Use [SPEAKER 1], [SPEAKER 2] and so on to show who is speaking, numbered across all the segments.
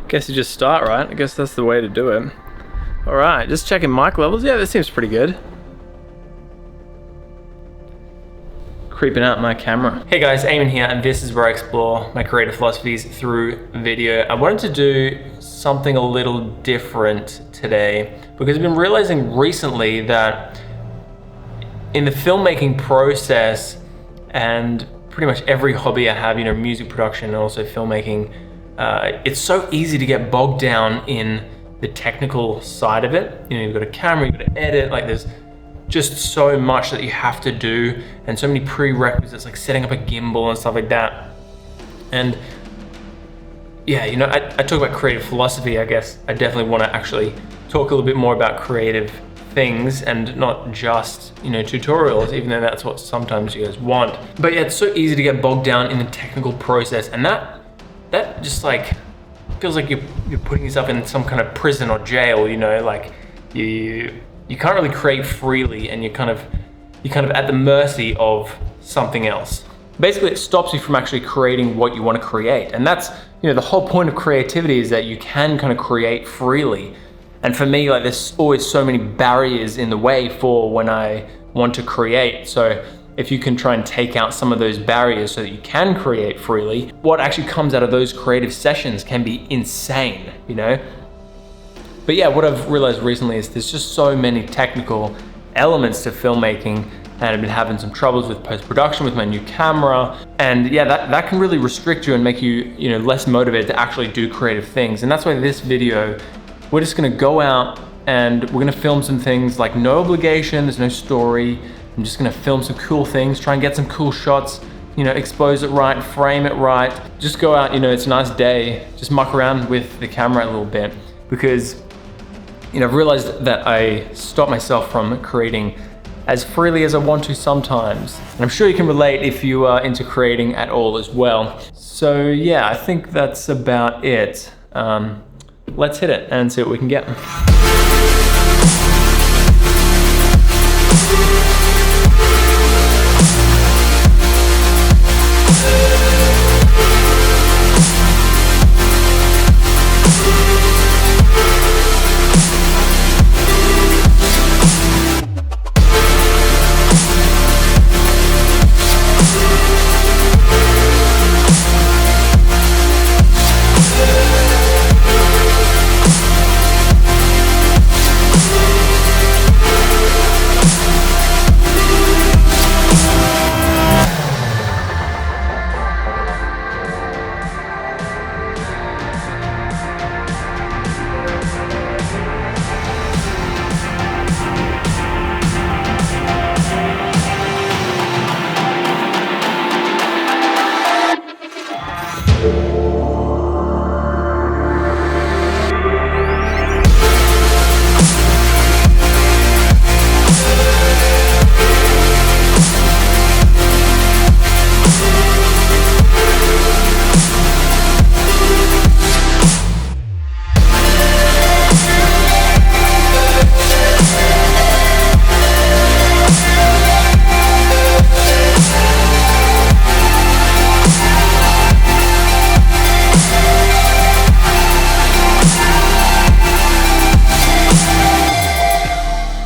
[SPEAKER 1] guess you just start, right? I guess that's the way to do it. All right, just checking mic levels. Yeah, that seems pretty good. Creeping out my camera. Hey guys, Aimon here, and this is where I explore my creative philosophies through video. I wanted to do something a little different today because I've been realizing recently that in the filmmaking process and pretty much every hobby I have, music production and also filmmaking, it's so easy to get bogged down in the technical side of it. You've got a camera, you've got to edit, like there's just so much that you have to do and so many prerequisites like setting up a gimbal and stuff like that. And yeah, I talk about creative philosophy. I guess I definitely want to actually talk a little bit more about creative things and not just, tutorials, even though that's what sometimes you guys want. But yeah, it's so easy to get bogged down in the technical process, and that just like feels like you're putting yourself in some kind of prison or jail, like you can't really create freely, and you're kind of at the mercy of something else. Basically, it stops you from actually creating what you want to create. And that's, the whole point of creativity is that you can kind of create freely. And for me, like there's always so many barriers in the way for when I want to create. So if you can try and take out some of those barriers so that you can create freely, what actually comes out of those creative sessions can be insane, But yeah, what I've realized recently is there's just so many technical elements to filmmaking, and I've been having some troubles with post-production with my new camera. And yeah, that can really restrict you and make you, less motivated to actually do creative things. And that's why this video, we're just gonna go out and we're gonna film some things like no obligation, there's no story. I'm just gonna film some cool things, try and get some cool shots, expose it right, frame it right. Just go out, it's a nice day, just muck around with the camera a little bit, because I've realized that I stop myself from creating as freely as I want to sometimes. And I'm sure you can relate if you are into creating at all as well. So yeah, I think that's about it. Let's hit it and see what we can get.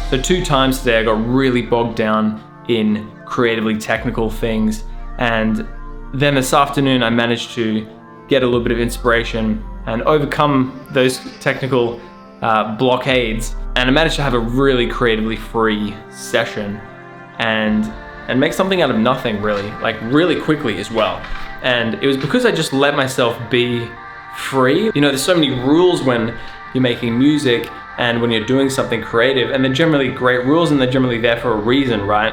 [SPEAKER 1] So 2 times today I got really bogged down in creatively technical things, and then this afternoon I managed to get a little bit of inspiration and overcome those technical blockades, and I managed to have a really creatively free session and make something out of nothing, really quickly as well. And it was because I just let myself be free. There's so many rules when you're making music and when you're doing something creative, and they're generally great rules and they're generally there for a reason, right?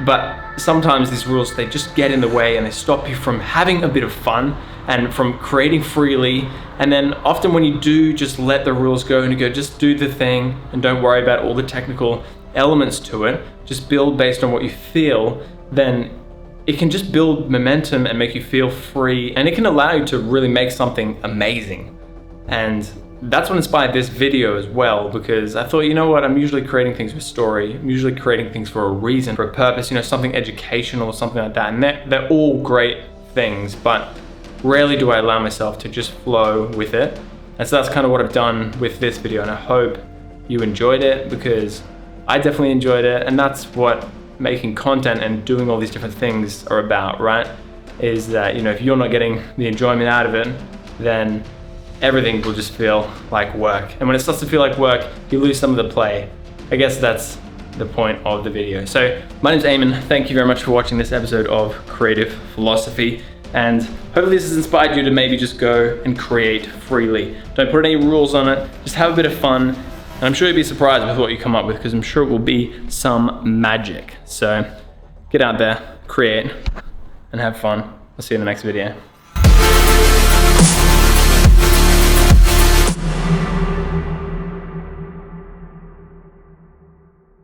[SPEAKER 1] But sometimes these rules, they just get in the way and they stop you from having a bit of fun and from creating freely. And then often when you do just let the rules go and you go, just do the thing and don't worry about all the technical elements to it, just build based on what you feel, then it can just build momentum and make you feel free, and it can allow you to really make something amazing. And that's what inspired this video as well, because I thought, you know what, I'm usually creating things with story, I'm usually creating things for a reason, for a purpose, something educational or something like that, and they're all great things, but rarely do I allow myself to just flow with it. And so that's kind of what I've done with this video, and I hope you enjoyed it, because I definitely enjoyed it, and that's what making content and doing all these different things are about, right? Is that, you know, if you're not getting the enjoyment out of it, then everything will just feel like work. And when it starts to feel like work, you lose some of the play. I guess that's the point of the video. So my name's Aimon. Thank you very much for watching this episode of Creative Philosophy. And hopefully this has inspired you to maybe just go and create freely. Don't put any rules on it, just have a bit of fun. And I'm sure you'll be surprised with what you come up with, because I'm sure it will be some magic. So get out there, create, and have fun. I'll see you in the next video.